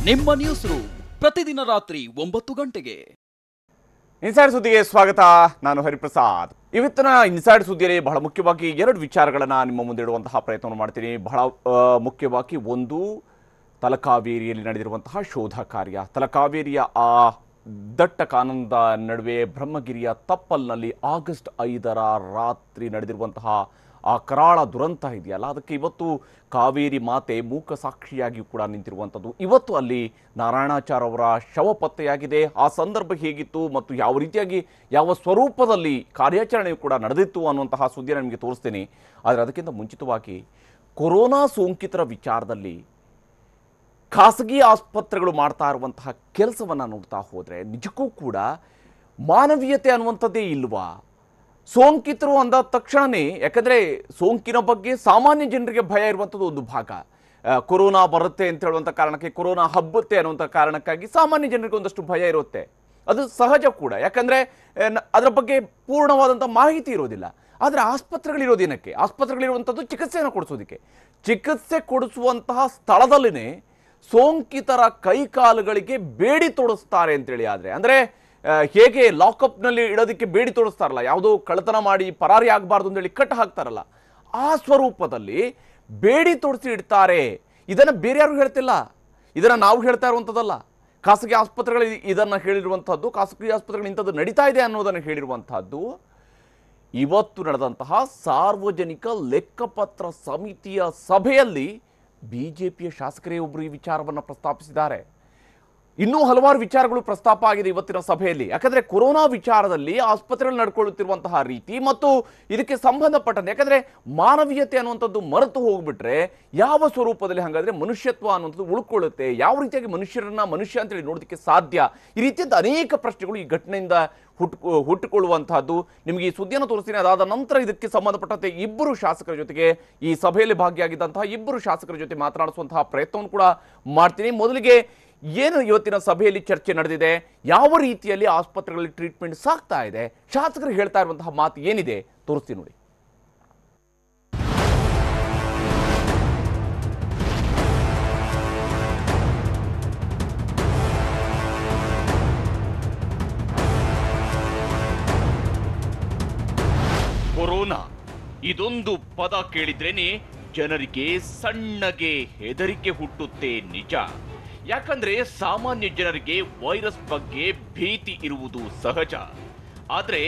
ನಿಮ್ಮ news room ಪ್ರತಿದಿನ ರಾತ್ರಿ 9 ಗಂಟೆಗೆ. ಇನ್ಸೈಡ್ ಸುದ್ದಿಗೆ ಸ್ವಾಗತ. ನಾನು ಹರಿಪ್ರಸಾದ್. ಇವತ್ತಿನ ಇನ್ಸೈಡ್ ಸುದ್ದಿಯಲ್ಲಿ ಬಹಳ ಮುಖ್ಯವಾಗಿ ಎರಡು ವಿಚಾರಗಳನ್ನು ನಿಮ್ಮ ಮುಂದೆ ಇಡುವಂತಹ ಪ್ರಯತ್ನವನ್ನು ಮಾಡ್ತೀನಿ. ಬಹಳ ಮುಖ್ಯವಾಗಿ ಒಂದು, ತಲಕಾವೇರಿಯಲ್ಲಿ ನಡೆದಿರುವಂತಹ ಶೋಧ ಕಾರ್ಯ. ತಲಕಾವೇರಿಯ ಆ ದಟ್ಟ ಕಾನನದ ನಡುವೆ ಬ್ರಹ್ಮಗಿರಿಯ ತಪ್ಪಲ್ನಲ್ಲಿ ಆಗಸ್ಟ್ 5ರ ರಾತ್ರಿ ನಡೆದಿರುವಂತಹ ಆ ಕರಾಳ ದುರಂತ ಇದೆಯಲ್ಲ, ಅದಕ್ಕೆ ಇವತ್ತು ಕಾವೇರಿ ಮಾತೆ ಮೂಕ ಸಾಕ್ಷಿಯಾಗಿಯೂ ಕೂಡ ನಿಂತಿರುವಂಥದ್ದು. ಇವತ್ತು ಅಲ್ಲಿ ನಾರಾಯಣಾಚಾರ್ ಅವರ ಶವ ಪತ್ತೆಯಾಗಿದೆ. ಆ ಸಂದರ್ಭ ಹೇಗಿತ್ತು ಮತ್ತು ಯಾವ ರೀತಿಯಾಗಿ ಯಾವ ಸ್ವರೂಪದಲ್ಲಿ ಕಾರ್ಯಾಚರಣೆಯು ಕೂಡ ನಡೆದಿತ್ತು ಅನ್ನುವಂತಹ ಸುದ್ದಿಯನ್ನು ನಿಮಗೆ ತೋರಿಸ್ತೀನಿ. ಆದರೆ ಅದಕ್ಕಿಂತ ಮುಂಚಿತವಾಗಿ ಕೊರೋನಾ ಸೋಂಕಿತರ ವಿಚಾರದಲ್ಲಿ ಖಾಸಗಿ ಆಸ್ಪತ್ರೆಗಳು ಮಾಡ್ತಾ ಇರುವಂತಹ ಕೆಲಸವನ್ನು ನೋಡ್ತಾ ಹೋದರೆ ನಿಜಕ್ಕೂ ಕೂಡ ಮಾನವೀಯತೆ ಅನ್ನುವಂಥದ್ದೇ ಇಲ್ವಾ? ಸೋಂಕಿತರು ಅಂದ ತಕ್ಷಣವೇ, ಯಾಕಂದರೆ ಸೋಂಕಿನ ಬಗ್ಗೆ ಸಾಮಾನ್ಯ ಜನರಿಗೆ ಭಯ ಇರುವಂಥದ್ದು ಒಂದು ಭಾಗ. ಕೊರೋನಾ ಬರುತ್ತೆ ಅಂತ ಹೇಳುವಂಥ ಕಾರಣಕ್ಕೆ, ಕೊರೋನಾ ಹಬ್ಬುತ್ತೆ ಅನ್ನುವಂಥ ಕಾರಣಕ್ಕಾಗಿ ಸಾಮಾನ್ಯ ಜನರಿಗೆ ಒಂದಷ್ಟು ಭಯ ಇರುತ್ತೆ. ಅದು ಸಹಜ ಕೂಡ, ಯಾಕಂದರೆ ಅದರ ಬಗ್ಗೆ ಪೂರ್ಣವಾದಂಥ ಮಾಹಿತಿ ಇರೋದಿಲ್ಲ. ಆದರೆ ಆಸ್ಪತ್ರೆಗಳಿರೋದೇನಕ್ಕೆ? ಆಸ್ಪತ್ರೆಗಳಿರುವಂಥದ್ದು ಚಿಕಿತ್ಸೆಯನ್ನು ಕೊಡಿಸೋದಕ್ಕೆ. ಚಿಕಿತ್ಸೆ ಕೊಡಿಸುವಂತಹ ಸ್ಥಳದಲ್ಲಿನೇ ಸೋಂಕಿತರ ಕೈಕಾಲುಗಳಿಗೆ ಬೇಡಿ ತೋಡಿಸ್ತಾರೆ ಅಂತೇಳಿ. ಅಂದರೆ ಹೇಗೆ ಲಾಕಪ್ನಲ್ಲಿ ಇಡೋದಕ್ಕೆ ಬೇಡಿ ತೋರಿಸ್ತಾರಲ್ಲ, ಯಾವುದೋ ಕಳ್ಳತನ ಮಾಡಿ ಪರಾರಿ ಆಗಬಾರ್ದು ಅಂತೇಳಿ ಕಟ್ಟು ಹಾಕ್ತಾರಲ್ಲ, ಆ ಸ್ವರೂಪದಲ್ಲಿ ಬೇಡಿ ತೋರಿಸಿ ಇಡ್ತಾರೆ. ಇದನ್ನು ಬೇರೆ ಯಾರು ಹೇಳ್ತಿಲ್ಲ, ಇದನ್ನು ನಾವು ಹೇಳ್ತಾ ಇರುವಂಥದ್ದಲ್ಲ. ಖಾಸಗಿ ಆಸ್ಪತ್ರೆಗಳು ಇದನ್ನು ಹೇಳಿರುವಂಥದ್ದು, ಖಾಸಗಿ ಆಸ್ಪತ್ರೆಗಳು ಇಂಥದ್ದು ನಡೀತಾ ಇದೆ ಅನ್ನೋದನ್ನು ಹೇಳಿರುವಂಥದ್ದು. ಇವತ್ತು ನಡೆದಂತಹ ಸಾರ್ವಜನಿಕ ಲೆಕ್ಕಪತ್ರ ಸಮಿತಿಯ ಸಭೆಯಲ್ಲಿ ಬಿಜೆಪಿಯ ಶಾಸಕರೇ ಒಬ್ಬರು ಈ ವಿಚಾರವನ್ನು ಪ್ರಸ್ತಾಪಿಸಿದ್ದಾರೆ. ಇನ್ನೂ ಹಲವಾರು ವಿಚಾರಗಳು ಪ್ರಸ್ತಾಪ ಆಗಿದೆ ಇವತ್ತಿನ ಸಭೆಯಲ್ಲಿ. ಯಾಕಂದರೆ ಕೊರೋನಾ ವಿಚಾರದಲ್ಲಿ ಆಸ್ಪತ್ರೆಗಳು ನಡ್ಕೊಳ್ಳುತ್ತಿರುವಂತಹ ರೀತಿ ಮತ್ತು ಇದಕ್ಕೆ ಸಂಬಂಧಪಟ್ಟಂತೆ, ಯಾಕಂದರೆ ಮಾನವೀಯತೆ ಅನ್ನುವಂಥದ್ದು ಮರೆತು ಹೋಗ್ಬಿಟ್ರೆ ಯಾವ ಸ್ವರೂಪದಲ್ಲಿ ಹಾಗಾದರೆ ಮನುಷ್ಯತ್ವ ಅನ್ನುವಂಥದ್ದು ಉಳ್ಕೊಳ್ಳುತ್ತೆ? ಯಾವ ರೀತಿಯಾಗಿ ಮನುಷ್ಯರನ್ನ ಮನುಷ್ಯ ಅಂತೇಳಿ ನೋಡೋದಕ್ಕೆ ಸಾಧ್ಯ? ಈ ರೀತಿಯಾದ ಅನೇಕ ಪ್ರಶ್ನೆಗಳು ಈ ಘಟನೆಯಿಂದ ಹುಟ್ಟುಕೊಳ್ಳುವಂತಹದ್ದು. ನಿಮಗೆ ಈ ಸುದ್ದಿಯನ್ನು ತೋರಿಸ್ತೀನಿ. ಅದಾದ ನಂತರ ಇದಕ್ಕೆ ಸಂಬಂಧಪಟ್ಟಂತೆ ಇಬ್ಬರು ಶಾಸಕರ ಜೊತೆಗೆ, ಈ ಸಭೆಯಲ್ಲಿ ಭಾಗಿಯಾಗಿದ್ದಂತಹ ಇಬ್ಬರು ಶಾಸಕರ ಜೊತೆ ಮಾತನಾಡಿಸುವಂತಹ ಪ್ರಯತ್ನವನ್ನು ಕೂಡ ಮಾಡ್ತೀನಿ. ಮೊದಲಿಗೆ ಏನು ಇವತ್ತಿನ ಸಭೆಯಲ್ಲಿ ಚರ್ಚೆ ನಡೆದಿದೆ, ಯಾವ ರೀತಿಯಲ್ಲಿ ಆಸ್ಪತ್ರೆಗಳಲ್ಲಿ ಟ್ರೀಟ್ಮೆಂಟ್ ಸಾಗ್ತಾ ಇದೆ, ಶಾಸಕರು ಹೇಳ್ತಾ ಇರುವಂತಹ ಮಾತು ಏನಿದೆ ತೋರಿಸ್ತೀನಿ ನೋಡಿ. ಕೊರೋನಾ ಇದೊಂದು ಪದ ಕೇಳಿದ್ರೇನೆ ಜನರಿಗೆ ಸಣ್ಣಗೆ ಹೆದರಿಕೆ ಹುಟ್ಟುತ್ತೆ, ನಿಜ. ಯಾಕಂದ್ರೆ ಸಾಮಾನ್ಯ ಜನರಿಗೆ ವೈರಸ್ ಬಗ್ಗೆ ಭೀತಿ ಇರುವುದು ಸಹಜ. ಆದ್ರೆ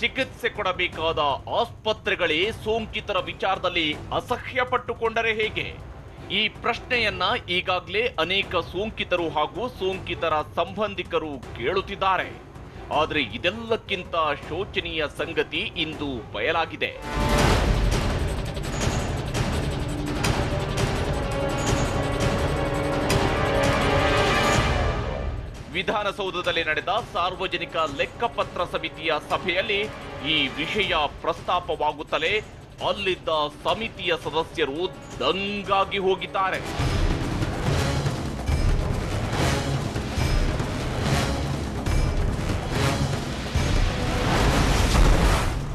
ಚಿಕಿತ್ಸೆ ಕೊಡಬೇಕಾದ ಆಸ್ಪತ್ರೆಗಳೇ ಸೋಂಕಿತರ ವಿಚಾರದಲ್ಲಿ ಅಸಹ್ಯ ಪಟ್ಟುಕೊಂಡರೆ ಹೇಗೆ? ಈ ಪ್ರಶ್ನೆಯನ್ನ ಈಗಾಗಲೇ ಅನೇಕ ಸೋಂಕಿತರು ಹಾಗೂ ಸೋಂಕಿತರ ಸಂಬಂಧಿಕರು ಕೇಳುತ್ತಿದ್ದಾರೆ. ಆದರೆ ಇದೆಲ್ಲಕ್ಕಿಂತ ಶೋಚನೀಯ ಸಂಗತಿ ಇಂದು ಬಯಲಾಗಿದೆ. ವಿಧಾನಸೌಧದಲ್ಲಿ ನಡೆದ ಸಾರ್ವಜನಿಕ ಲೆಕ್ಕಪತ್ರ ಸಮಿತಿಯ ಸಭೆಯಲ್ಲಿ ಈ ವಿಷಯ ಪ್ರಸ್ತಾಪವಾಗುತ್ತಲೇ ಅಲ್ಲಿದ್ದ ಸಮಿತಿಯ ಸದಸ್ಯರು ದಂಗಾಗಿ ಹೋಗಿದ್ದಾರೆ.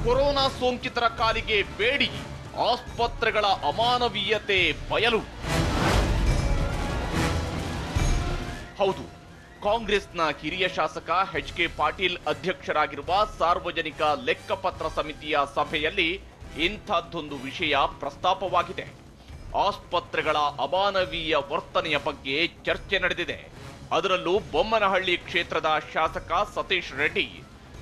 ಕೊರೋನಾ ಸೋಂಕಿತರ ಕಾಲಿಗೆ ಬೇಡಿ, ಆಸ್ಪತ್ರೆಗಳ ಅಮಾನವೀಯತೆ ಬಯಲು. ಹೌದು, ಕಾಂಗ್ರೆಸ್ನ ಹಿರಿಯ ಶಾಸಕ ಎಚ್.ಕೆ. ಪಾಟೀಲ್ ಅಧ್ಯಕ್ಷರಾಗಿರುವ ಸಾರ್ವಜನಿಕ ಲೆಕ್ಕಪತ್ರ ಸಮಿತಿಯ ಸಭೆಯಲ್ಲಿ ಇಂಥದ್ದೊಂದು ವಿಷಯ ಪ್ರಸ್ತಾಪವಾಗಿದೆ. ಆಸ್ಪತ್ರೆಗಳ ಅಮಾನವೀಯ ವರ್ತನೆಯ ಬಗ್ಗೆ ಚರ್ಚೆ ನಡೆದಿದೆ. ಅದರಲ್ಲೂ ಬೊಮ್ಮನಹಳ್ಳಿ ಕ್ಷೇತ್ರದ ಶಾಸಕ ಸತೀಶ್ ರೆಡ್ಡಿ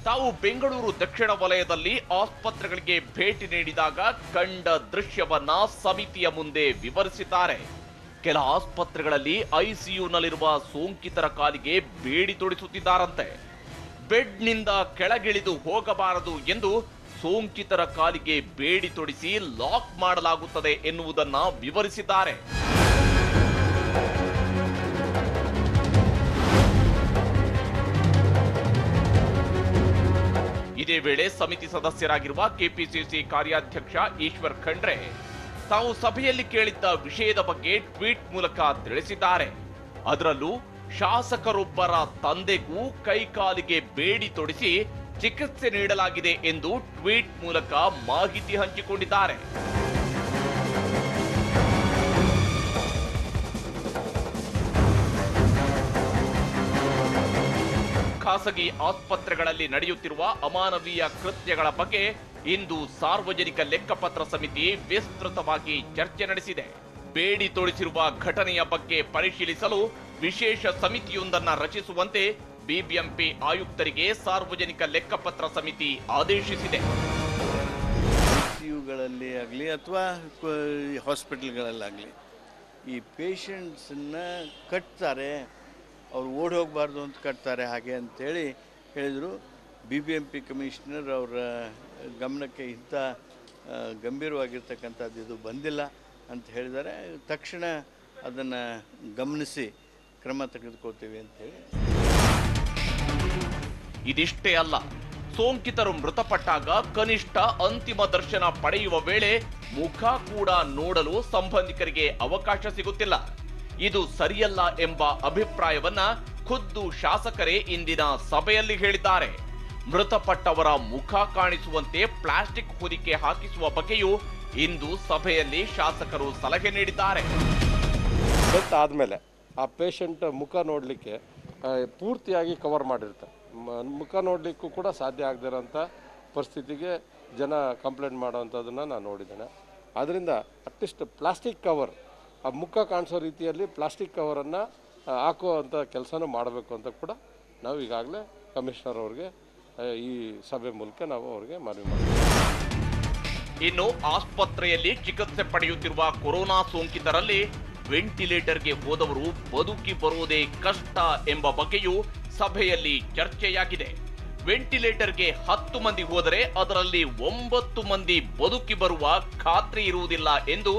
ತಾವು ಬೆಂಗಳೂರು ದಕ್ಷಿಣ ವಲಯದಲ್ಲಿ ಆಸ್ಪತ್ರೆಗಳಿಗೆ ಭೇಟಿ ನೀಡಿದಾಗ ಕಂಡ ದೃಶ್ಯವನ್ನ ಸಮಿತಿಯ ಮುಂದೆ ವಿವರಿಸಿದ್ದಾರೆ. ಕೆಲ ಆಸ್ಪತ್ರೆಗಳಲ್ಲಿ ಐಸಿಯುನಲ್ಲಿರುವ ಸೋಂಕಿತರ ಕಾಲಿಗೆ ಬೇಡಿ ತೊಡಿಸುತ್ತಿದ್ದಾರಂತೆ. ಬೆಡ್ನಿಂದ ಕೆಳಗಿಳಿದು ಹೋಗಬಾರದು ಎಂದು ಸೋಂಕಿತರ ಕಾಲಿಗೆ ಬೇಡಿ ತೊಡಿಸಿ ಲಾಕ್ ಮಾಡಲಾಗುತ್ತದೆ ಎನ್ನುವುದನ್ನ ವಿವರಿಸಿದ್ದಾರೆ. ಇದೇ ವೇಳೆ ಸಮಿತಿ ಸದಸ್ಯರಾಗಿರುವ ಕೆಪಿಸಿಸಿ ಕಾರ್ಯಾಧ್ಯಕ್ಷ ಈಶ್ವರ್ ಖಂಡ್ರೆ ತಾವು ಸಭೆಯಲ್ಲಿ ಕೇಳಿದ್ದ ವಿಷಯದ ಬಗ್ಗೆ ಟ್ವೀಟ್ ಮೂಲಕ ತಿಳಿಸಿದ್ದಾರೆ. ಅದರಲ್ಲೂ ಶಾಸಕರೊಬ್ಬರ ತಂದೆಗೂ ಕೈಕಾಲಿಗೆ ಬೇಡಿ ತೊಡಿಸಿ ಚಿಕಿತ್ಸೆ ನೀಡಲಾಗಿದೆ ಎಂದು ಟ್ವೀಟ್ ಮೂಲಕ ಮಾಹಿತಿ ಹಂಚಿಕೊಂಡಿದ್ದಾರೆ. ಖಾಸಗಿ ಆಸ್ಪತ್ರೆಗಳಲ್ಲಿ ನಡೆಯುತ್ತಿರುವ ಅಮಾನವೀಯ ಕೃತ್ಯಗಳ ಬಗ್ಗೆ ಇಂದು ಸಾರ್ವಜನಿಕ ಲೆಕ್ಕಪತ್ರ ಸಮಿತಿ ವಿಸ್ತೃತವಾಗಿ ಚರ್ಚೆ ನಡೆಸಿದೆ. ಬೇಡಿ ತೋರಿಸಿರುವ ಘಟನೆಯ ಬಗ್ಗೆ ಪರಿಶೀಲಿಸಲು ವಿಶೇಷ ಸಮಿತಿಯೊಂದನ್ನು ರಚಿಸುವಂತೆ ಬಿಬಿಎಂಪಿ ಆಯುಕ್ತರಿಗೆ ಸಾರ್ವಜನಿಕ ಲೆಕ್ಕಪತ್ರ ಸಮಿತಿ ಆದೇಶಿಸಿದೆ. ಐಸಿಯುಗಳಲ್ಲಿ ಆಗಲಿ ಅಥವಾ ಹಾಸ್ಪಿಟಲ್ಗಳಲ್ಲಾಗಲಿ ಈ ಪೇಷಂಟ್ಸನ್ನ ಕಟ್ತಾರೆ, ಅವ್ರು ಓಡಿ ಹೋಗಬಾರ್ದು ಅಂತ ಕಟ್ತಾರೆ ಹಾಗೆ ಅಂತೇಳಿ ಹೇಳಿದರು. BBMP ಕಮಿಷನರ್ ಅವರ ಗಮನಕ್ಕೆ ಇಂಥ ಗಂಭೀರವಾಗಿರ್ತಕ್ಕಂಥದ್ದು ಇದು ಬಂದಿಲ್ಲ ಅಂತ ಹೇಳಿದ್ದಾರೆ. ತಕ್ಷಣ ಅದನ್ನು ಗಮನಿಸಿ ಕ್ರಮ ತೆಗೆದುಕೊಳ್ತೀವಿ ಅಂತೇಳಿ. ಇದಿಷ್ಟೇ ಅಲ್ಲ, ಸೋಂಕಿತರು ಮೃತಪಟ್ಟಾಗ ಕನಿಷ್ಠ ಅಂತಿಮ ದರ್ಶನ ಪಡೆಯುವ ವೇಳೆ ಮುಖ ಕೂಡ ನೋಡಲು ಸಂಬಂಧಿಕರಿಗೆ ಅವಕಾಶ ಸಿಗುತ್ತಿಲ್ಲ. ಇದು ಸರಿಯಲ್ಲ ಎಂಬ ಅಭಿಪ್ರಾಯವನ್ನ ಖುದ್ದು ಶಾಸಕರೇ ಇಂದಿನ ಸಭೆಯಲ್ಲಿ ಹೇಳಿದ್ದಾರೆ. ಮೃತಪಟ್ಟವರ ಮುಖ ಕಾಣಿಸುವಂತೆ ಪ್ಲಾಸ್ಟಿಕ್ ಹೊದಿಕೆ ಹಾಕಿಸುವ ಬಗ್ಗೆಯೂ ಇಂದು ಸಭೆಯಲ್ಲಿ ಶಾಸಕರು ಸಲಹೆ ನೀಡಿದ್ದಾರೆ. ಆದಮೇಲೆ ಆ ಪೇಷಂಟ್ ಮುಖ ನೋಡಲಿಕ್ಕೆ ಪೂರ್ತಿಯಾಗಿ ಕವರ್ ಮಾಡಿರ್ತಾರೆ. ಮುಖ ನೋಡಲಿಕ್ಕೂ ಕೂಡ ಸಾಧ್ಯ ಆಗದಿರೋಂಥ ಪರಿಸ್ಥಿತಿಗೆ ಜನ ಕಂಪ್ಲೇಂಟ್ ಮಾಡೋವಂಥದ್ದನ್ನು ನಾನು ನೋಡಿದ್ದೇನೆ. ಆದ್ದರಿಂದ ಅಟ್ಲೀಸ್ಟ್ ಪ್ಲಾಸ್ಟಿಕ್ ಕವರ್, ಆ ಮುಖ ಕಾಣಿಸೋ ರೀತಿಯಲ್ಲಿ ಪ್ಲಾಸ್ಟಿಕ್ ಕವರನ್ನು ಹಾಕುವಂಥ ಕೆಲಸನೂ ಮಾಡಬೇಕು ಅಂತ ಕೂಡ ನಾವು ಈಗಾಗಲೇ ಕಮಿಷನರ್ ಅವ್ರಿಗೆ ಈ ಸಭೆ ಮೂಲಕ ನಾವು ಅವ್ರಿಗೆ ಮನವಿ ಮಾಡ್ತೀವಿ. ಇನ್ನು ಆಸ್ಪತ್ರೆಯಲ್ಲಿ ಚಿಕಿತ್ಸೆ ಪಡೆಯುತ್ತಿರುವ ಕೊರೋನಾ ಸೋಂಕಿತರಲ್ಲಿ ವೆಂಟಿಲೇಟರ್ಗೆ ಹೋದವರು ಬದುಕಿ ಬರುವುದೇ ಕಷ್ಟ ಎಂಬ ಬಗ್ಗೆಯೂ ಸಭೆಯಲ್ಲಿ ಚರ್ಚೆಯಾಗಿದೆ. ವೆಂಟಿಲೇಟರ್ಗೆ 10 ಮಂದಿ ಹೋದರೆ ಅದರಲ್ಲಿ 9 ಮಂದಿ ಬದುಕಿ ಬರುವ ಖಾತ್ರಿ ಇರುವುದಿಲ್ಲ ಎಂದು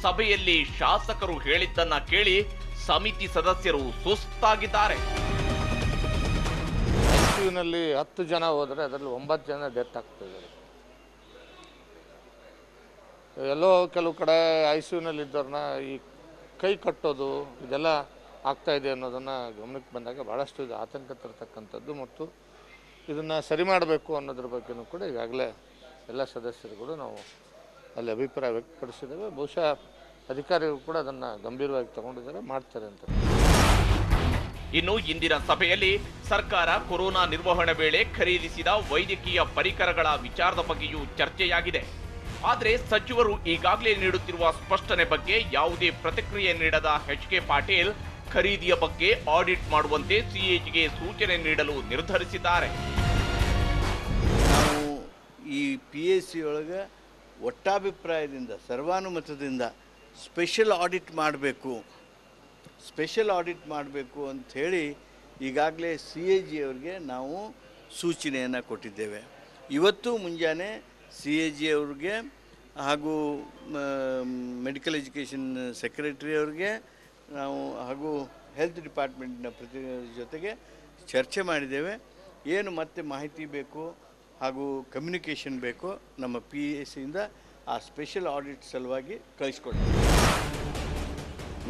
ಸಭೆಯಲ್ಲಿ ಶಾಸಕರು ಹೇಳಿದ್ದನ್ನ ಕೇಳಿ ಸಮಿತಿ ಸದಸ್ಯರು ಸುಸ್ತಾಗಿದ್ದಾರೆ. ಐಸಿಯುನಲ್ಲಿ 10 ಜನ ಹೋದರೆ ಅದರಲ್ಲಿ 9 ಜನ ಡೆತ್ ಆಗ್ತಿದ್ದಾರೆ. ಎಲ್ಲೋ ಕೆಲವು ಕಡೆ ಐಸಿಯುನಲ್ಲಿ ಇದ್ದವ್ರನ್ನ ಈ ಕೈ ಕಟ್ಟೋದು ಇದೆಲ್ಲ ಆಗ್ತಾ ಇದೆ ಅನ್ನೋದನ್ನು ಗಮನಕ್ಕೆ ಬಂದಾಗ ಭಾಳಷ್ಟು ಇದು ಆತಂಕ ತರತಕ್ಕಂಥದ್ದು ಮತ್ತು ಇದನ್ನು ಸರಿ ಮಾಡಬೇಕು ಅನ್ನೋದ್ರ ಬಗ್ಗೆಯೂ ಕೂಡ ಈಗಾಗಲೇ ಎಲ್ಲ ಸದಸ್ಯರುಗಳು ನಾವು ಅಲ್ಲಿ ಅಭಿಪ್ರಾಯ ವ್ಯಕ್ತಪಡಿಸಿದ್ದೇವೆ. ಬಹುಶಃ ಅಧಿಕಾರಿಗಳು ಕೂಡ ಅದನ್ನು ಗಂಭೀರವಾಗಿ ತಗೊಂಡಿದ್ದಾರೆ, ಮಾಡ್ತಾರೆ ಅಂತ. ಇನ್ನು ಇಂದಿನ ಸಭೆಯಲ್ಲಿ ಸರ್ಕಾರ ಕೊರೋನಾ ನಿರ್ವಹಣೆ ವೇಳೆ ಖರೀದಿಸಿದ ವೈದ್ಯಕೀಯ ಪರಿಕರಗಳ ವಿಚಾರದ ಬಗ್ಗೆಯೂ ಚರ್ಚೆಯಾಗಿದೆ. ಆದರೆ ಸಚಿವರು ಈಗಾಗಲೇ ನೀಡುತ್ತಿರುವ ಸ್ಪಷ್ಟನೆ ಬಗ್ಗೆ ಯಾವುದೇ ಪ್ರತಿಕ್ರಿಯೆ ನೀಡದ HK ಪಾಟೀಲ್ ಖರೀದಿಯ ಬಗ್ಗೆ ಆಡಿಟ್ ಮಾಡುವಂತೆ CAGಗೆ ಸೂಚನೆ ನೀಡಲು ನಿರ್ಧರಿಸಿದ್ದಾರೆ. ನಾವು ಈ PAC ಒಳಗೆ ಒಟ್ಟಾಭಿಪ್ರಾಯದಿಂದ ಸರ್ವಾನುಮತದಿಂದ ಸ್ಪೆಷಲ್ ಆಡಿಟ್ ಮಾಡಬೇಕು ಅಂಥೇಳಿ ಈಗಾಗಲೇ CAG ಅವ್ರಿಗೆ ನಾವು ಸೂಚನೆಯನ್ನು ಕೊಟ್ಟಿದ್ದೇವೆ. ಇವತ್ತು ಮುಂಜಾನೆ CAG ಅವ್ರಿಗೆ ಹಾಗೂ ಮೆಡಿಕಲ್ ಎಜುಕೇಷನ್ ಸೆಕ್ರೆಟರಿ ಅವ್ರಿಗೆ ನಾವು ಹಾಗೂ ಹೆಲ್ತ್ ಡಿಪಾರ್ಟ್ಮೆಂಟ್ನ ಪ್ರತಿನಿಧಿ ಜೊತೆಗೆ ಚರ್ಚೆ ಮಾಡಿದ್ದೇವೆ. ಏನು ಮತ್ತೆ ಮಾಹಿತಿ ಬೇಕು ಹಾಗೂ ಕಮ್ಯುನಿಕೇಷನ್ ಬೇಕು ನಮ್ಮ PACಯಿಂದ ಆ ಸ್ಪೆಷಲ್ ಆಡಿಟ್ ಸಲುವಾಗಿ ಕಳಿಸ್ಕೊಡ್ತೀವಿ.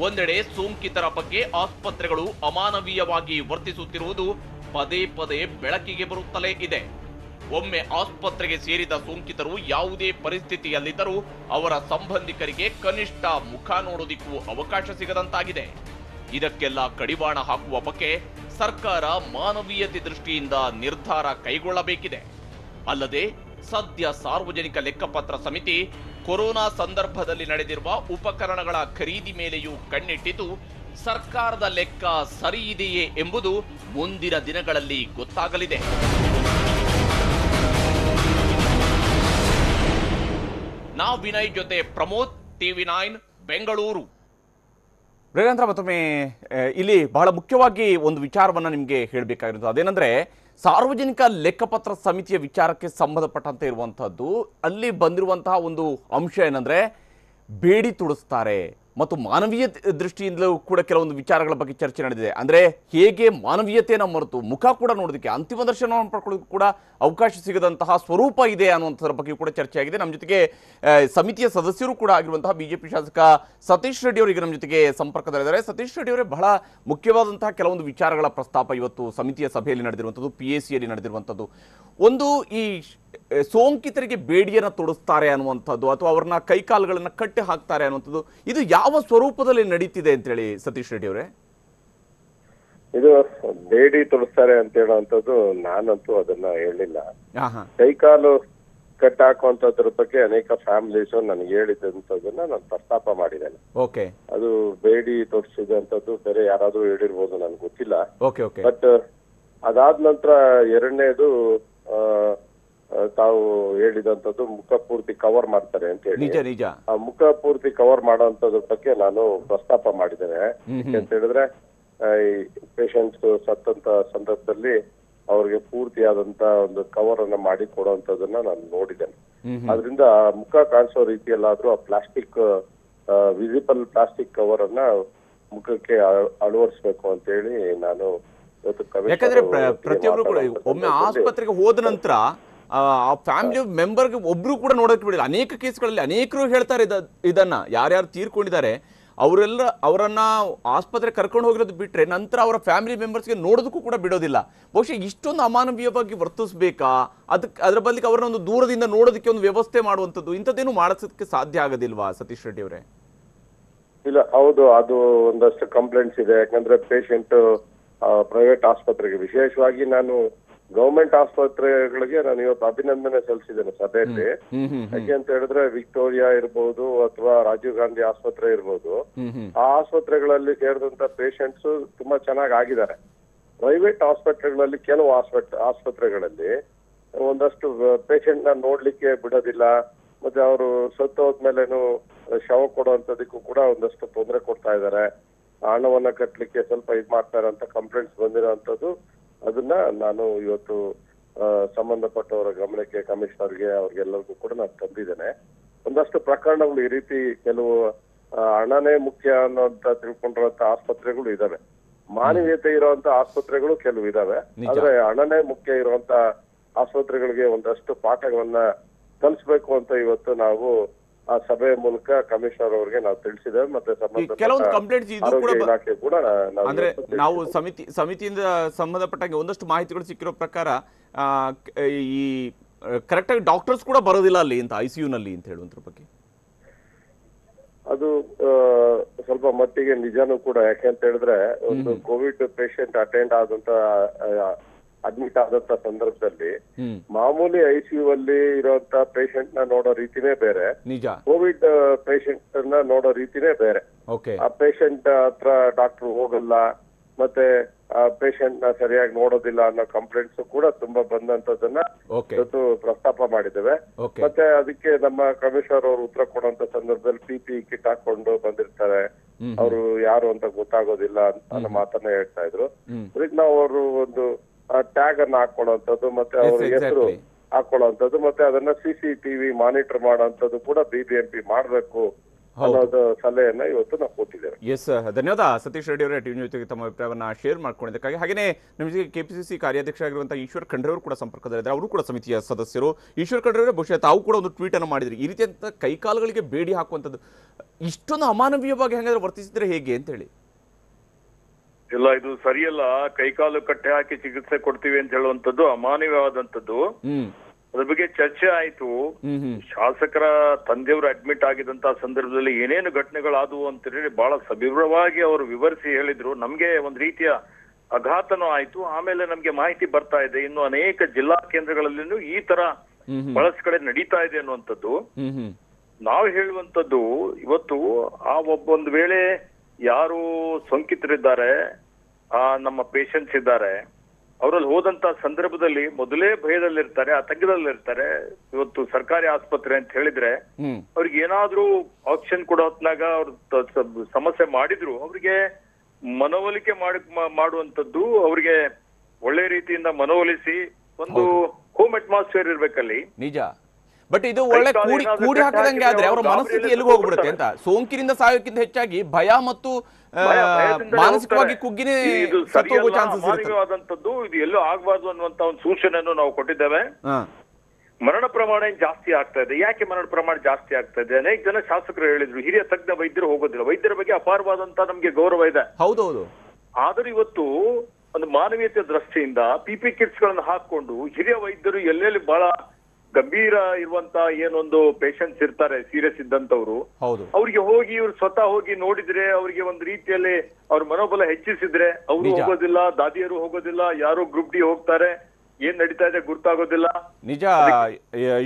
ಒಂದೆಡೆ ಸೋಂಕಿತರ ಬಗ್ಗೆ ಆಸ್ಪತ್ರೆಗಳು ಅಮಾನವೀಯವಾಗಿ ವರ್ತಿಸುತ್ತಿರುವುದು ಪದೇ ಪದೇ ಬೆಳಕಿಗೆ ಬರುತ್ತಲೇ ಇದೆ. ಒಮ್ಮೆ ಆಸ್ಪತ್ರೆಗೆ ಸೇರಿದ ಸೋಂಕಿತರು ಯಾವುದೇ ಪರಿಸ್ಥಿತಿಯಲ್ಲಿದ್ದರೂ ಅವರ ಸಂಬಂಧಿಕರಿಗೆ ಕನಿಷ್ಠ ಮುಖ ನೋಡೋದಿಕ್ಕೂ ಅವಕಾಶ ಸಿಗದಂತಾಗಿದೆ. ಇದಕ್ಕೆಲ್ಲ ಕಡಿವಾಣ ಹಾಕುವ ಬಗ್ಗೆ ಸರ್ಕಾರ ಮಾನವೀಯತೆ ದೃಷ್ಟಿಯಿಂದ ನಿರ್ಧಾರ ಕೈಗೊಳ್ಳಬೇಕಿದೆ. ಅಲ್ಲದೆ ಸದ್ಯ ಸಾರ್ವಜನಿಕ ಲೆಕ್ಕಪತ್ರ ಸಮಿತಿ ಕೊರೋನಾ ಸಂದರ್ಭದಲ್ಲಿ ನಡೆದಿರುವ ಉಪಕರಣಗಳ ಖರೀದಿ ಮೇಲೆಯೂ ಕಣ್ಣಿಟ್ಟಿದ್ದು ಸರ್ಕಾರದ ಲೆಕ್ಕ ಸರಿಯಿದೆಯೇ ಎಂಬುದು ಮುಂದಿನ ದಿನಗಳಲ್ಲಿ ಗೊತ್ತಾಗಲಿದೆ. ನಾವು ವಿನಯ್ ಜೊತೆ ಪ್ರಮೋದ್, TV9 ಬೆಂಗಳೂರು. ಪ್ರೇರೇಂದ್ರ, ಮತ್ತೊಮ್ಮೆ ಇಲ್ಲಿ ಬಹಳ ಮುಖ್ಯವಾಗಿ ಒಂದು ವಿಚಾರವನ್ನು ನಿಮಗೆ ಹೇಳಬೇಕಾಗಿರೋದು ಅದೇನೆಂದರೆ ಸಾರ್ವಜನಿಕ ಲೆಕ್ಕಪತ್ರ ಸಮಿತಿಯ ವಿಚಾರಕ್ಕೆ ಸಂಬಂಧಪಟ್ಟಂತೆ ಇರುವಂಥದ್ದು ಅಲ್ಲಿ ಬಂದಿರುವಂತಹ ಒಂದು ಅಂಶ ಏನಂದರೆ ಬೇಡಿ ತುಡಿಸ್ತಾರೆ ಮತ್ತು ಮಾನವೀಯ ದೃಷ್ಟಿಯಿಂದಲೂ ಕೂಡ ಕೆಲವೊಂದು ವಿಚಾರಗಳ ಬಗ್ಗೆ ಚರ್ಚೆ ನಡೆದಿದೆ. ಅಂದರೆ ಹೇಗೆ ಮಾನವೀಯತೆಯನ್ನು ಮರೆತು ಮುಖ ಕೂಡ ನೋಡೋದಕ್ಕೆ ಅಂತಿಮ ದರ್ಶನವನ್ನು ಪಡ್ಕೊಳ್ಳೋದಕ್ಕೆ ಕೂಡ ಅವಕಾಶ ಸಿಗದಂತಹ ಸ್ವರೂಪ ಇದೆ ಅನ್ನುವಂಥದ್ರ ಬಗ್ಗೆ ಕೂಡ ಚರ್ಚೆಯಾಗಿದೆ. ನಮ್ಮ ಜೊತೆಗೆ ಸಮಿತಿಯ ಸದಸ್ಯರು ಕೂಡ ಆಗಿರುವಂತಹ BJP ಶಾಸಕ ಸತೀಶ್ ರೆಡ್ಡಿ ಅವರಿಗೆ ನಮ್ಮ ಜೊತೆಗೆ ಸಂಪರ್ಕದಲ್ಲಿದ್ದಾರೆ. ಸತೀಶ್ ರೆಡ್ಡಿ ಅವರೇ, ಬಹಳ ಮುಖ್ಯವಾದಂತಹ ಕೆಲವೊಂದು ವಿಚಾರಗಳ ಪ್ರಸ್ತಾಪ ಇವತ್ತು ಸಮಿತಿಯ ಸಭೆಯಲ್ಲಿ ನಡೆದಿರುವಂಥದ್ದು, PACಯಲ್ಲಿ ನಡೆದಿರುವಂಥದ್ದು. ಒಂದು, ಈ ಸೋಂಕಿತರಿಗೆ ಬೇಡಿಯನ್ನು ತೊಡಿಸ್ತಾರೆ ಅನ್ನುವಂಥದ್ದು ಅಥವಾ ಅವ್ರನ್ನ ಕೈಕಾಲುಗಳನ್ನು ಕಟ್ಟಿ ಹಾಕ್ತಾರೆ ಅನ್ನುವಂಥದ್ದು, ಇದು ಯಾವ ಸ್ವರೂಪದಲ್ಲಿ ನಡೀತಿದೆ ಅಂತೇಳಿ ಸತೀಶ್ ರೆಡ್ಡಿ ಅವರೇ? ಇದು ಬೇಡಿ ತೋರಿಸ್ತಾರೆ ಅಂತ ಹೇಳುವಂಥದ್ದು ನಾನಂತೂ ಅದನ್ನ ಹೇಳಿಲ್ಲ. ಹಾ ಹಾ ಕೈಕಾಲು ಕಟ್ಟಾಕುವಂತದ್ರ ಬಗ್ಗೆ ಅನೇಕ ಫ್ಯಾಮಿಲೀಸ್ ನನಗೆ ಹೇಳಿದಂಥದ್ದನ್ನ ನಾನು ಪ್ರಸ್ತಾಪ ಮಾಡಿದ್ದೇನೆ. ಓಕೆ ಅದು ಬೇಡಿ ತೋರಿಸಿದಂಥದ್ದು ಬೇರೆ ಯಾರಾದ್ರೂ ಹೇಳಿರ್ಬೋದು, ನನ್ಗೆ ಗೊತ್ತಿಲ್ಲ. ಓಕೆ ಓಕೆ ಬಟ್ ಅದಾದ ನಂತರ ಎರಡನೇದು ತಾವು ಹೇಳಿದಂಥದ್ದು ಮುಖ ಪೂರ್ತಿ ಕವರ್ ಮಾಡ್ತಾರೆ ಅಂತ ಹೇಳಿ. ನಿಜ ನಿಜ. ಆ ಮುಖ ಪೂರ್ತಿ ಕವರ್ ಮಾಡೋಂಥದ್ರ ಬಗ್ಗೆ ನಾನು ಪ್ರಸ್ತಾಪ ಮಾಡಿದ್ದೇನೆ. ಅಂತ ಹೇಳಿದ್ರೆ ಈ ಪೇಷಂಟ್ಸ್ ಸತ್ತಂತ ಸಂದರ್ಭದಲ್ಲಿ ಅವ್ರಿಗೆ ಪೂರ್ತಿಯಾದಂತ ಒಂದು ಕವರ್ ಅನ್ನ ಮಾಡಿ ಕೊಡುವಂತದನ್ನ ನಾನು ನೋಡಿದ್ದೇನೆ. ಅದರಿಂದ ಮುಖ ಕಾಣಿಸೋ ರೀತಿಯಲ್ಲಾದ್ರೂ ಆ ಪ್ಲಾಸ್ಟಿಕ್ ವಿಸಿಬಲ್ ಪ್ಲಾಸ್ಟಿಕ್ ಕವರ್ ಅನ್ನ ಮುಖಕ್ಕೆ ಅಳವಡಿಸ್ಬೇಕು ಅಂತ ಹೇಳಿ ನಾನು ಯಾಕಂದ್ರೆ ಪ್ರತಿಯೊಬ್ರು ಕೂಡ ಒಮ್ಮೆ ಆಸ್ಪತ್ರೆಗೆ ಹೋದ ನಂತರ ಆ ಫ್ಯಾಮಿಲಿ ಮೆಂಬರ್ಗೆ ಒಬ್ರು ಕೂಡ ನೋಡೋಕೆ ಬಿಡಿಲ್ಲ. ಅನೇಕ ಕೇಸ್ಗಳಲ್ಲಿ ಅನೇಕರು ಹೇಳ್ತಾರೆ ಇದನ್ನ, ಯಾರ್ಯಾರು ತೀರ್ಕೊಂಡಿದ್ದಾರೆ ಅವರನ್ನ ಆಸ್ಪತ್ರೆ ಕರ್ಕೊಂಡು ಹೋಗಿರೋದು ಬಿಟ್ರೆ ನಂತರ ಅವರ ಫ್ಯಾಮಿಲಿ ಮೆಂಬರ್ಸ್ಗೆ ನೋಡೋದಕ್ಕೂ ಕೂಡ ಬಿಡೋದಿಲ್ಲ. ಬಹುಶಃ ಇಷ್ಟೊಂದು ಅಮಾನವೀಯವಾಗಿ ವರ್ತಿಸ್ಬೇಕಾ? ಅದ್ರ ಬದಲಿಗೆ ಅವರನ್ನ ಒಂದು ದೂರದಿಂದ ನೋಡೋದಕ್ಕೆ ಒಂದು ವ್ಯವಸ್ಥೆ ಮಾಡುವಂಥದ್ದು ಇಂಥದ್ದೇನು ಮಾಡೋದಕ್ಕೆ ಸಾಧ್ಯ ಆಗೋದಿಲ್ವಾ ಸತೀಶ್ ರೆಡ್ಡಿ ಅವರೇ? ಇಲ್ಲ, ಹೌದು, ಅದು ಒಂದಷ್ಟು ಕಂಪ್ಲೇಂಟ್ಸ್ ಇದೆ. ಯಾಕಂದ್ರೆ ಪೇಷಂಟ್ ಪ್ರೈವೇಟ್ ಆಸ್ಪತ್ರೆಗೆ, ವಿಶೇಷವಾಗಿ ನಾನು ಗವರ್ಮೆಂಟ್ ಆಸ್ಪತ್ರೆಗಳಿಗೆ ನಾನು ಇವತ್ತು ಅಭಿನಂದನೆ ಸಲ್ಲಿಸಿದ್ದೇನೆ ಸಭೆಯಲ್ಲಿ. ಯಾಕೆ ಅಂತ ಹೇಳಿದ್ರೆ ವಿಕ್ಟೋರಿಯಾ ಇರ್ಬೋದು ಅಥವಾ ರಾಜೀವ್ ಗಾಂಧಿ ಆಸ್ಪತ್ರೆ ಇರ್ಬೋದು, ಆ ಆಸ್ಪತ್ರೆಗಳಲ್ಲಿ ಸೇರಿದಂತ ಪೇಷಂಟ್ಸ್ ತುಂಬಾ ಚೆನ್ನಾಗಿ ಆಗಿದ್ದಾರೆ. ಪ್ರೈವೇಟ್ ಆಸ್ಪತ್ರೆಗಳಲ್ಲಿ ಕೆಲವು ಆಸ್ಪತ್ರೆಗಳಲ್ಲಿ ಒಂದಷ್ಟು ಪೇಷಂಟ್ ನ ನೋಡ್ಲಿಕ್ಕೆ ಬಿಡೋದಿಲ್ಲ. ಮತ್ತೆ ಅವರು ಸತ್ತು ಹೋದ್ಮೇಲೆನು ಶವ ಕೊಡುವಂತದಕ್ಕೂ ಕೂಡ ಒಂದಷ್ಟು ತೊಂದರೆ ಕೊಡ್ತಾ ಇದ್ದಾರೆ. ಹಣವನ್ನ ಕಟ್ಟಲಿಕ್ಕೆ ಸ್ವಲ್ಪ ಇದ್ ಮಾಡ್ತಾರೆ ಅಂತ ಕಂಪ್ಲೇಂಟ್ಸ್ ಬಂದಿರೋಂಥದ್ದು. ಅದನ್ನ ನಾನು ಇವತ್ತು ಸಂಬಂಧಪಟ್ಟವರ ಗಮನಕ್ಕೆ, ಕಮಿಷನರ್ಗೆ, ಅವ್ರಿಗೆಲ್ಲರಿಗೂ ಕೂಡ ನಾನು ತಂದಿದ್ದೇನೆ. ಒಂದಷ್ಟು ಪ್ರಕರಣಗಳು ಈ ರೀತಿ ಕೆಲವು ಹಣನೇ ಮುಖ್ಯ ಅನ್ನೋಂತ ತಿಳ್ಕೊಂಡಿರುವಂತ ಆಸ್ಪತ್ರೆಗಳು ಇದಾವೆ. ಮಾನವೀಯತೆ ಇರುವಂತ ಆಸ್ಪತ್ರೆಗಳು ಕೆಲವು ಇದಾವೆ. ಆದ್ರೆ ಹಣನೇ ಮುಖ್ಯ ಇರುವಂತ ಆಸ್ಪತ್ರೆಗಳಿಗೆ ಒಂದಷ್ಟು ಪಾಠಗಳನ್ನ ಕಲಿಸ್ಬೇಕು ಅಂತ ಇವತ್ತು ನಾವು ಆ ಸಭೆಯ ಮೂಲಕ ಕಮಿಷನರ್ ಅವರಿಗೆ ನಾವು ತಿಳಿಸಿದ್ದೇವೆ. ಮತ್ತೆ ಕೆಲವೊಂದು ಕಂಪ್ಲೇಂಟ್ಸ್ ಇದು ಕೂಡ ಇಲಾಖೆ ಕೂಡ ಅಂದ್ರೆ ನಾವು ಸಮಿತಿಯಿಂದ ಸಂಬಂಧಪಟ್ಟಾಗ ಒಂದಷ್ಟು ಮಾಹಿತಿಗಳು ಸಿಕ್ಕಿರೋ ಪ್ರಕಾರ ಈ ಕರೆಕ್ಟ್ ಆಗಿ ಡಾಕ್ಟರ್ಸ್ ಕೂಡ ಬರೋದಿಲ್ಲ ಅಲ್ಲಿ ಅಂತ ICU ನಲ್ಲಿ ಅಂತ ಹೇಳುವಂದ್ರ ಬಗ್ಗೆ ಅದು ಸ್ವಲ್ಪ ಮಟ್ಟಿಗೆ ನಿಜಾನೂ ಕೂಡ. ಯಾಕೆಂತ ಹೇಳಿದ್ರೆ ಒಂದು ಕೋವಿಡ್ ಪೇಷಂಟ್ ಅಡ್ಮಿಟ್ ಆದಂತ ಸಂದರ್ಭದಲ್ಲಿ ಮಾಮೂಲಿ ICU ಅಲ್ಲಿ ಇರುವಂತ ಪೇಷಂಟ್ ನ ನೋಡೋ ರೀತಿನೇ ಬೇರೆ, ನಿಜ. ಕೋವಿಡ್ ಪೇಷಂಟ್ ನ ನೋಡೋ ರೀತಿನೇ ಬೇರೆ. ಆ ಪೇಷಂಟ್ ಹತ್ರ ಡಾಕ್ಟರ್ ಹೋಗಲ್ಲ, ಮತ್ತೆ ಆ ಪೇಷಂಟ್ ನ ಸರಿಯಾಗಿ ನೋಡೋದಿಲ್ಲ ಅನ್ನೋ ಕಂಪ್ಲೇಂಟ್ಸ್ ಕೂಡ ತುಂಬಾ ಬಂದಂತದನ್ನ ಇವತ್ತು ಪ್ರಸ್ತಾಪ ಮಾಡಿದ್ದೇವೆ. ಮತ್ತೆ ಅದಕ್ಕೆ ನಮ್ಮ ಕಮಿಷನರ್ ಅವರು ಉತ್ತರ ಕೊಡುವಂತ ಸಂದರ್ಭದಲ್ಲಿ PPE ಕಿಟ್ ಹಾಕೊಂಡು ಬಂದಿರ್ತಾರೆ, ಅವರು ಯಾರು ಅಂತ ಗೊತ್ತಾಗೋದಿಲ್ಲ ಅನ್ನೋ ಮಾತನ್ನ ಹೇಳ್ತಾ ಇದ್ರು. ಅದಕ್ಕೆ ನಾವು ಅವರು ಒಂದು ಟ್ಯಾಗ್ ಅನ್ನ ಹಾಕೊಳ್ಳುವಂಥದ್ದು, ಮತ್ತೆ ಅವ್ರ ಹೆಸರು ಹಾಕೊಳ್ಳುವಂಥದ್ದು, ಮತ್ತೆ ಅದನ್ನ CCTV ಮಾನಿಟರ್ ಮಾಡುವಂಥದ್ದು ಕೂಡ BBMP ಮಾಡ್ಬೇಕು ಅನ್ನೋದು ಸಲಹೆಯನ್ನ ಇವತ್ತು ನಾವು ಕೊಟ್ಟಿದ್ದೇವೆ. ಎಸ್, ಧನ್ಯವಾದ ಸತೀಶ್ ರೆಡ್ಡಿ ಅವರೇ ಟಿವಿ ಜೊತೆಗೆ ತಮ್ಮ ಅಭಿಪ್ರಾಯವನ್ನ ಶೇರ್ ಮಾಡ್ಕೊಂಡಿದ್ದಕ್ಕಾಗಿ. ಹಾಗೆಯೇ ನಮ್ಮ ಜೊತೆಗೆ KPCC ಕಾರ್ಯಾಧ್ಯಕ್ಷ ಆಗಿರುವಂತಹ ಈಶ್ವರ್ ಖಂಡ್ರೆ ಅವರು ಕೂಡ ಸಂಪರ್ಕದಲ್ಲಿದ್ದಾರೆ. ಅವರು ಕೂಡ ಸಮಿತಿಯ ಸದಸ್ಯರು. ಈಶ್ವರ್ ಖಂಡ್ರೆ ಅವರೇ, ಬಹುಶಃ ತಾವು ಕೂಡ ಒಂದು ಟ್ವೀಟ್ ಅನ್ನು ಮಾಡಿದ್ರಿ, ಈ ರೀತಿಯಂತ ಕೈಕಾಲುಗಳಿಗೆ ಬೇಡಿ ಹಾಕುವಂಥದ್ದು ಇಷ್ಟೊಂದು ಅಮಾನವೀಯವಾಗಿ ಹೆಂಗಾದ್ರೆ ವರ್ತಿಸಿದ್ರೆ ಹೇಗೆ ಅಂತ ಹೇಳಿ. ಇಲ್ಲ, ಇದು ಸರಿಯಲ್ಲ. ಕೈಕಾಲು ಕಟ್ಟೆ ಹಾಕಿ ಚಿಕಿತ್ಸೆ ಕೊಡ್ತೀವಿ ಅಂತ ಹೇಳುವಂತದ್ದು ಅಮಾನವೀಯವಾದಂತದ್ದು. ಅದ್ರ ಬಗ್ಗೆ ಚರ್ಚೆ ಆಯ್ತು. ಶಾಸಕರ ತಂದೆಯವರು ಅಡ್ಮಿಟ್ ಆಗಿದಂತ ಸಂದರ್ಭದಲ್ಲಿ ಏನೇನು ಘಟನೆಗಳಾದವು ಅಂತ ಹೇಳಿ ಬಹಳ ಸವಿವರವಾಗಿ ಅವರು ವಿವರಿಸಿ ಹೇಳಿದ್ರು. ನಮ್ಗೆ ಒಂದ್ ರೀತಿಯ ಆಘಾತನೂ ಆಯ್ತು. ಆಮೇಲೆ ನಮ್ಗೆ ಮಾಹಿತಿ ಬರ್ತಾ ಇದೆ, ಇನ್ನು ಅನೇಕ ಜಿಲ್ಲಾ ಕೇಂದ್ರಗಳಲ್ಲಿನೂ ಈ ತರ ಬಹಳಷ್ಟು ಕಡೆ ನಡೀತಾ ಇದೆ ಅನ್ನುವಂಥದ್ದು. ನಾವು ಹೇಳುವಂತದ್ದು ಇವತ್ತು ಒಂದು ವೇಳೆ ಯಾರು ಸೋಂಕಿತರಿದ್ದಾರೆ, ನಮ್ಮ ಪೇಷಂಟ್ಸ್ ಇದ್ದಾರೆ, ಅವರಲ್ಲಿ ಹೋದಂತ ಸಂದರ್ಭದಲ್ಲಿ ಮೊದಲೇ ಭಯದಲ್ಲಿರ್ತಾರೆ, ಆತಂಕದಲ್ಲಿರ್ತಾರೆ. ಇವತ್ತು ಸರ್ಕಾರಿ ಆಸ್ಪತ್ರೆ ಅಂತ ಹೇಳಿದ್ರೆ ಅವ್ರಿಗೆ ಏನಾದ್ರೂ ಆಕ್ಸಿಜನ್ ಕೊಡೋ ಹೊತ್ನಾಗ ಅವ್ರ ಸಮಸ್ಯೆ ಮಾಡಿದ್ರು ಅವ್ರಿಗೆ ಮನವೊಲಿಕೆ ಮಾಡುವಂತದ್ದು, ಅವ್ರಿಗೆ ಒಳ್ಳೆ ರೀತಿಯಿಂದ ಮನವೊಲಿಸಿ ಒಂದು ಹೋಮ್ ಅಟ್ಮಾಸ್ಫಿಯರ್ ಇರ್ಬೇಕಲ್ಲಿ. ನಿಜ. ಬಟ್ ಇದು ಒಳ್ಳೆ ಕೂಡಿ ಹಾಕಿದಂಗೆ ಆದ್ರೆ ಅವರ ಮನಸ್ಥಿತಿ ಎಲ್ಲಿಗೆ ಹೋಗ್ಬಿಡುತ್ತೆ ಅಂತ. ಸೋಂಕಿನಿಂದ ಸಾಯೋಕ್ಕಿಂತ ಹೆಚ್ಚಾಗಿ ಭಯ ಮತ್ತು ಮಾನಸಿಕವಾಗಿ ಕುಗ್ಗಿನೇ ಸತ್ತೋಗೋ ಚಾನ್ಸಸ್ ಇರುತ್ತೆ. ಇದು ಎಲ್ಲೂ ಆಗಬಾರ್ದು ಅನ್ನುವಂತ ಒಂದು ಸೂಚನೆಯನ್ನು ನಾವು ಕೊಟ್ಟಿದ್ದೇವೆ. ಮರಣ ಪ್ರಮಾಣ ಜಾಸ್ತಿ ಆಗ್ತಾ ಇದೆ. ಯಾಕೆ ಮರಣ ಪ್ರಮಾಣ ಜಾಸ್ತಿ ಆಗ್ತಾ ಇದೆ? ಅನೇಕ ಜನ ಶಾಸಕರು ಹೇಳಿದ್ರು, ಹಿರಿಯ ತಜ್ಞ ವೈದ್ಯರು ಹೋಗೋದಿಲ್ಲ. ವೈದ್ಯರ ಬಗ್ಗೆ ಅಪಾರವಾದಂತ ನಮ್ಗೆ ಗೌರವ ಇದೆ. ಹೌದೌದು. ಆದ್ರೆ ಇವತ್ತು ಒಂದು ಮಾನವೀಯತೆ ದೃಷ್ಟಿಯಿಂದ PPE ಕಿಟ್ಸ್ ಗಳನ್ನ ಹಾಕೊಂಡು ಹಿರಿಯ ವೈದ್ಯರು ಎಲ್ಲೆಲ್ಲಿ ಬಹಳ ಗಂಭೀರ ಇರುವಂತ ಏನೊಂದು ಪೇಷಂಟ್ಸ್ ಇರ್ತಾರೆ, ಸೀರಿಯಸ್ ಇದ್ದಂತವ್ರು, ಹೌದು, ಅವ್ರಿಗೆ ಹೋಗಿ ಇವ್ರು ಸ್ವತಃ ಹೋಗಿ ನೋಡಿದ್ರೆ ಅವ್ರಿಗೆ ಒಂದು ರೀತಿಯಲ್ಲಿ ಅವ್ರ ಮನೋಬಲ ಹೆಚ್ಚಿಸಿದ್ರೆ ಅವರು ಹೋಗೋದಿಲ್ಲ, ದಾದಿಯರು ಹೋಗೋದಿಲ್ಲ, ಯಾರು ಗ್ರೂಪ್ ಡಿ ಹೋಗ್ತಾರೆ, ಏನ್ ನಡೀತಾ ಇದೆ ಗೊತ್ತಾಗೋದಿಲ್ಲ. ನಿಜ.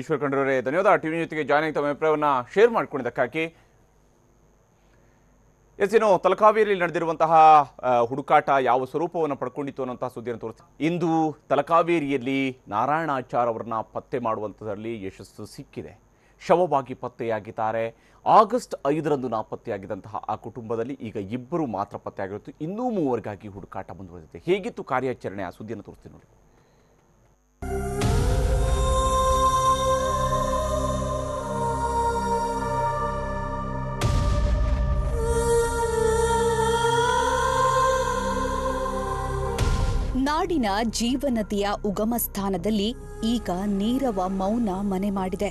ಈಶ್ವರ್ ಖಂಡ್ರೆ ಧನ್ಯವಾದ ಟಿವಿ ಜೊತೆಗೆ ಜಾಯ್ನ್ ಆಗಿ ತಮ್ಮ ಅಭಿಪ್ರಾಯವನ್ನ ಶೇರ್ ಮಾಡ್ಕೊಂಡಿದ್ದಕ್ಕಾಗಿ. ಏನು ತಲಕಾವೇರಿಯಲ್ಲಿ ನಡೆದಿರುವಂತಹ ಹುಡುಕಾಟ ಯಾವ ಸ್ವರೂಪವನ್ನು ಪಡ್ಕೊಂಡಿತ್ತು ಅನ್ನೋಂತಹ ಸುದ್ದಿಯನ್ನು ತೋರಿಸ್ತೀವಿ. ಇಂದು ತಲಕಾವೇರಿಯಲ್ಲಿ ನಾರಾಯಣಾಚಾರ್ ಅವರನ್ನ ಪತ್ತೆ ಮಾಡುವಂಥದ್ರಲ್ಲಿ ಯಶಸ್ಸು ಸಿಕ್ಕಿದೆ. ಶವವಾಗಿ ಪತ್ತೆಯಾಗಿದ್ದಾರೆ. ಆಗಸ್ಟ್ 5ರಂದು ನಾಪತ್ತೆಯಾಗಿದ್ದಂತಹ ಆ ಕುಟುಂಬದಲ್ಲಿ ಈಗ ಇಬ್ಬರು ಮಾತ್ರ ಪತ್ತೆಯಾಗಿರುತ್ತೆ. ಇನ್ನೂ 3ವರೆಗಾಗಿ ಹುಡುಕಾಟ ಮುಂದುವರೆದಿದೆ. ಹೇಗಿತ್ತು ಕಾರ್ಯಾಚರಣೆ ಆ ಸುದ್ದಿಯನ್ನು ತೋರಿಸ್ತೀನಿ ನೋಡಿ. ನಾಡಿನ ಜೀವನದಿಯ ಉಗಮ ಸ್ಥಾನದಲ್ಲಿ ಈಗ ನೀರವ ಮೌನ ಮನೆ ಮಾಡಿದೆ.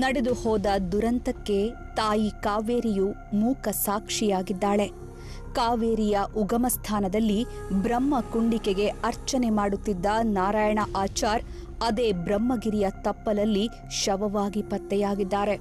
ನಡೆದು ಹೋದ ದುರಂತಕ್ಕೆ ತಾಯಿ ಕಾವೇರಿಯು ಮೂಕ ಸಾಕ್ಷಿಯಾಗಿದ್ದಾಳೆ. ಕಾವೇರಿಯ ಉಗಮ ಸ್ಥಾನದಲ್ಲಿ ಬ್ರಹ್ಮ ಕುಂಡಿಕೆಗೆ ಅರ್ಚನೆ ಮಾಡುತ್ತಿದ್ದ ನಾರಾಯಣ ಆಚಾರ್ ಅದೇ ಬ್ರಹ್ಮಗಿರಿಯ ತಪ್ಪಲಲ್ಲಿ ಶವವಾಗಿ ಪತ್ತೆಯಾಗಿದ್ದಾರೆ.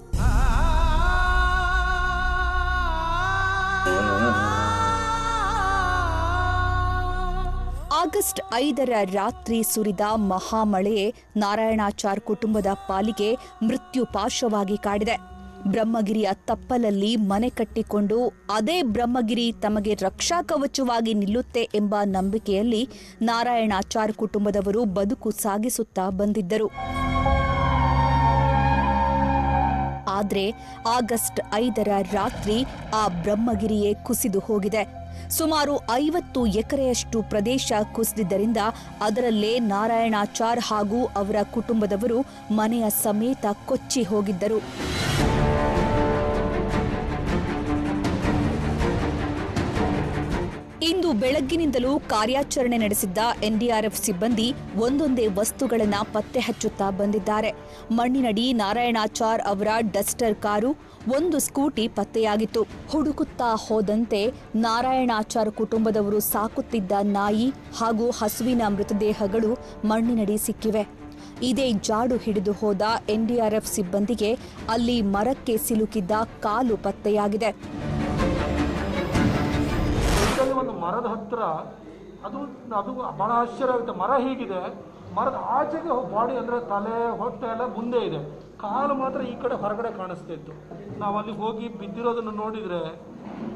ಆಗಸ್ಟ್ 5ರ ರಾತ್ರಿ ಸುರಿದ ಮಹಾಮಳೆಯೇ ನಾರಾಯಣಾಚಾರ್ ಕುಟುಂಬದ ಪಾಲಿಗೆ ಮೃತ್ಯು ಪಾಶವಾಗಿ ಕಾಡಿದೆ. ಬ್ರಹ್ಮಗಿರಿಯ ತಪ್ಪಲಲ್ಲಿ ಮನೆ ಕಟ್ಟಿಕೊಂಡು ಅದೇ ಬ್ರಹ್ಮಗಿರಿ ತಮಗೆ ರಕ್ಷಾ ಕವಚವಾಗಿ ನಿಲ್ಲುತ್ತೆ ಎಂಬ ನಂಬಿಕೆಯಲ್ಲಿ ನಾರಾಯಣಾಚಾರ್ ಕುಟುಂಬದವರು ಬದುಕು ಸಾಗಿಸುತ್ತಾ ಬಂದಿದ್ದರು. ಆದರೆ ಆಗಸ್ಟ್ 5ರ ರಾತ್ರಿ ಆ ಬ್ರಹ್ಮಗಿರಿಯೇ ಕುಸಿದು ಹೋಗಿದೆ. ಸುಮಾರು 50 ಎಕರೆಯಷ್ಟು ಪ್ರದೇಶ ಕುಸಿದಿದ್ದರಿಂದ ಅದರಲ್ಲೇ ನಾರಾಯಣಾಚಾರ್ ಹಾಗೂ ಅವರ ಕುಟುಂಬದವರು ಮನೆಯ ಸಮೇತ ಕೊಚ್ಚಿ ಹೋಗಿದ್ದರು. ಇಂದು ಬೆಳಗ್ಗಿನಿಂದಲೂ ಕಾರ್ಯಾಚರಣೆ ನಡೆಸಿದ್ದ ಎನ್ಡಿಆರ್ಎಫ್ ಸಿಬ್ಬಂದಿ ಒಂದೊಂದೇ ವಸ್ತುಗಳನ್ನು ಪತ್ತೆ ಹಚ್ಚುತ್ತಾ ಬಂದಿದ್ದಾರೆ. ಮಣ್ಣಿನಡಿ ನಾರಾಯಣಾಚಾರ್ ಅವರ ಡಸ್ಟರ್ ಕಾರು, ಒಂದು ಸ್ಕೂಟಿ ಪತ್ತೆಯಾಗಿತ್ತು. ಹುಡುಕುತ್ತಾ ಹೋದಂತೆ ನಾರಾಯಣಾಚಾರ್ ಕುಟುಂಬದವರು ಸಾಕುತ್ತಿದ್ದ ನಾಯಿ ಹಾಗೂ ಹಸುವಿನ ಮೃತದೇಹಗಳು ಮಣ್ಣಿನಡಿ ಸಿಕ್ಕಿವೆ. ಇದೇ ಜಾಡು ಹಿಡಿದು ಹೋದ ಎನ್ಡಿಆರ್ಎಫ್ ಸಿಬ್ಬಂದಿಗೆ ಅಲ್ಲಿ ಮರಕ್ಕೆ ಸಿಲುಕಿದ್ದ ಕಾಲು ಪತ್ತೆಯಾಗಿದೆ. ಒಂದು ಮರದ ಹತ್ರ ಅದು ಬಹಳ ಆಶ್ಚರ್ಯ ಆಗುತ್ತೆ. ಮರ ಹೀಗಿದೆ, ಮರದ ಆಚೆಗೆ ಬಾಡಿ ಅಂದರೆ ತಲೆ ಹೊಟ್ಟೆ ಎಲ್ಲ ಮುಂದೆ ಇದೆ, ಕಾಲು ಮಾತ್ರ ಈ ಕಡೆ ಹೊರಗಡೆ ಕಾಣಿಸ್ತಾ ಇತ್ತು. ನಾವು ಅಲ್ಲಿ ಹೋಗಿ ಬಿದ್ದಿರೋದನ್ನು ನೋಡಿದರೆ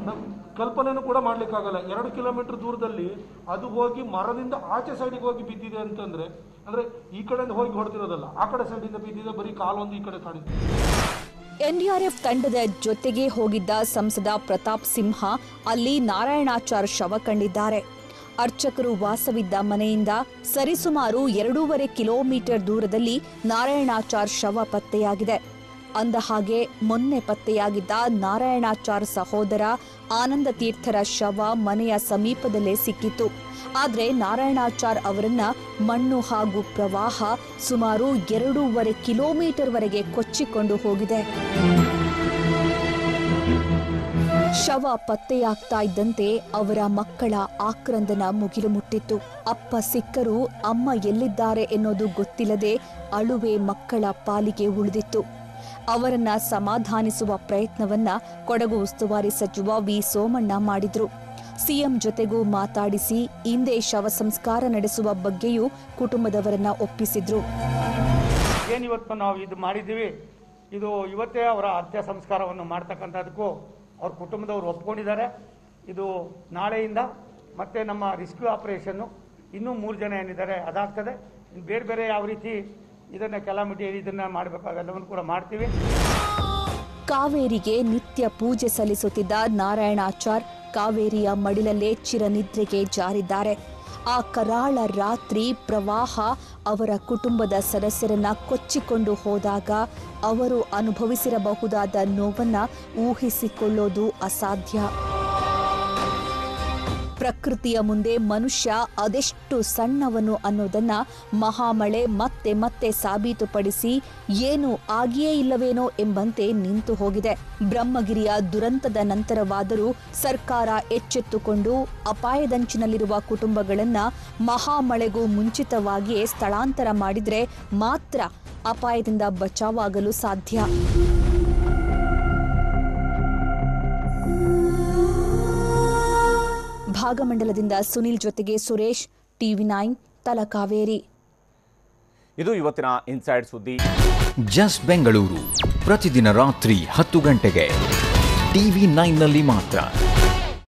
ನಾವು ಕಲ್ಪನೆನೂ ಕೂಡ ಮಾಡ್ಲಿಕ್ಕಾಗಲ್ಲ. 2 ಕಿಲೋಮೀಟರ್ ದೂರದಲ್ಲಿ ಅದು ಹೋಗಿ ಮರದಿಂದ ಆಚೆ ಸೈಡಿಗೆ ಹೋಗಿ ಬಿದ್ದಿದೆ ಅಂತಂದ್ರೆ, ಅಂದರೆ ಈ ಕಡೆಯಿಂದ ಹೋಗಿ ಹೊಡೆದಿರೋದಲ್ಲ, ಆ ಕಡೆ ಸೈಡಿಂದ ಬಿದ್ದಿದೆ, ಬರೀ ಕಾಲೊಂದು ಈ ಕಡೆ ಕಾಣಿಸ್ತಿದೆ. ಎನ್ಡಿಆರ್ಎಫ್ ತಂಡದ ಜೊತೆಗೆ ಹೋಗಿದ್ದ ಸಂಸದ ಪ್ರತಾಪ್ ಸಿಂಹ ಅಲ್ಲಿ ನಾರಾಯಣಾಚಾರ್ ಶವ ಕಂಡಿದ್ದಾರೆ. ಅರ್ಚಕರು ವಾಸವಿದ್ದ ಮನೆಯಿಂದ ಸರಿಸುಮಾರು 2.5 ಕಿಲೋಮೀಟರ್ ದೂರದಲ್ಲಿ ನಾರಾಯಣಾಚಾರ್ ಶವ ಪತ್ತೆಯಾಗಿದೆ. ಅಂದಹಾಗೆ ಮೊನ್ನೆ ಪತ್ತೆಯಾಗಿದ್ದ ನಾರಾಯಣಾಚಾರ್ ಸಹೋದರ ಆನಂದ ತೀರ್ಥರ ಶವ ಮನೆಯ ಸಮೀಪದಲ್ಲೇ ಸಿಕ್ಕಿತ್ತು. ಆದರೆ ನಾರಾಯಣಾಚಾರ್ ಅವರನ್ನ ಮಣ್ಣು ಹಾಗೂ ಪ್ರವಾಹ ಸುಮಾರು 2.5 ಕಿಲೋಮೀಟರ್ವರೆಗೆ ಕೊಚ್ಚಿಕೊಂಡು ಹೋಗಿದೆ. ಶವ ಪತ್ತೆಯಾಗ್ತಾ ಇದ್ದಂತೆ ಅವರ ಮಕ್ಕಳ ಆಕ್ರಂದನ ಮುಗಿಲು ಮುಟ್ಟಿತ್ತು. ಅಪ್ಪ ಸಿಕ್ಕರೂ ಅಮ್ಮ ಎಲ್ಲಿದ್ದಾರೆ ಎನ್ನುವುದು ಗೊತ್ತಿಲ್ಲದೆ ಅಳುವೆ ಮಕ್ಕಳ ಪಾಲಿಗೆ ಉಳಿದಿತ್ತು. ಅವರನ್ನ ಸಮಾಧಾನಿಸುವ ಪ್ರಯತ್ನವನ್ನ ಕೊಡಗು ಉಸ್ತುವಾರಿ ಸಚಿವ ವಿ ಸೋಮಣ್ಣ ಮಾಡಿದ್ರು. ಸಿಎಂ ಜೊತೆಗೂ ಮಾತಾಡಿಸಿ ಇಂದೇ ಶವ ಸಂಸ್ಕಾರ ನಡೆಸುವ ಬಗ್ಗೆಯೂ ಕುಟುಂಬದವರನ್ನ ಒಪ್ಪಿಸಿದ್ರು. ಏನಿವತ್ತು ನಾವು ಇದು ಮಾಡಿದ್ದೀವಿ, ಇದು ಇವತ್ತೇ ಅವರ ಅಂತ್ಯ ಸಂಸ್ಕಾರವನ್ನು ಮಾಡ್ತಕ್ಕಂಥದಕ್ಕೂ ಅವ್ರ ಕುಟುಂಬದವರು ಒಪ್ಕೊಂಡಿದ್ದಾರೆ. ಇದು ನಾಳೆಯಿಂದ ಮತ್ತೆ ನಮ್ಮ ರೆಸ್ಕ್ಯೂ ಆಪರೇಷನ್ನು ಇನ್ನೂ 3 ಜನ ಏನಿದ್ದಾರೆ ಅದಾಗ್ತದೆ. ಬೇರೆ ಬೇರೆ ಯಾವ ರೀತಿ ಇದನ್ನ ಕೆಲಾಮಿಟಿ ಇದನ್ನ ಮಾಡಬೇಕಾಗೆಲ್ಲವನ್ನು ಕೂಡ ಮಾಡ್ತೀವಿ. ಕಾವೇರಿಗೆ ನಿತ್ಯ ಪೂಜೆ ಸಲ್ಲಿಸುತ್ತಿದ್ದ ನಾರಾಯಣಾಚಾರ್ ಕಾವೇರಿಯ ಮಡಿಲಲ್ಲೇ ಚಿರನಿದ್ರೆಗೆ ಜಾರಿದ್ದಾರೆ. ಆ ಕರಾಳ ರಾತ್ರಿ ಪ್ರವಾಹ ಅವರ ಕುಟುಂಬದ ಸದಸ್ಯರನ್ನ ಕೊಚ್ಚಿಕೊಂಡು ಹೋದಾಗ ಅವರು ಅನುಭವಿಸಿರಬಹುದಾದ ನೋವನ್ನ ಊಹಿಸಿಕೊಳ್ಳೋದು ಅಸಾಧ್ಯ. ಪ್ರಕೃತಿಯ ಮುಂದೆ ಮನುಷ್ಯ ಅದೆಷ್ಟು ಸಣ್ಣವನು ಅನ್ನೋದನ್ನ ಮಹಾಮಳೆ ಮತ್ತೆ ಮತ್ತೆ ಸಾಬೀತುಪಡಿಸಿ ಏನು ಆಗಿಯೇ ಇಲ್ಲವೇನೋ ಎಂಬಂತೆ ನಿಂತು ಹೋಗಿದೆ. ಬ್ರಹ್ಮಗಿರಿಯ ದುರಂತದ ನಂತರವಾದರೂ ಸರ್ಕಾರ ಎಚ್ಚೆತ್ತುಕೊಂಡು ಅಪಾಯದಂಚಿನಲ್ಲಿರುವ ಕುಟುಂಬಗಳನ್ನ ಮಹಾಮಳೆಗೂ ಮುಂಚಿತವಾಗಿಯೇ ಸ್ಥಳಾಂತರ ಮಾಡಿದ್ರೆ ಮಾತ್ರ ಅಪಾಯದಿಂದ ಬಚಾವಾಗಲು ಸಾಧ್ಯ. ಭಾಗಮಂಡಲದಿಂದ ಸುನಿಲ್ ಜೊತೆಗೆ ಸುರೇಶ್, TV9 ತಲಕಾವೇರಿ. ಇದು ಇವತ್ತಿನ ಇನ್ಸೈಡ್ ಸುದ್ದಿ. ಜಸ್ಟ್ ಬೆಂಗಳೂರು ಪ್ರತಿದಿನ ರಾತ್ರಿ 10 ಗಂಟೆಗೆ TV9ನಲ್ಲಿ ಮಾತ್ರ.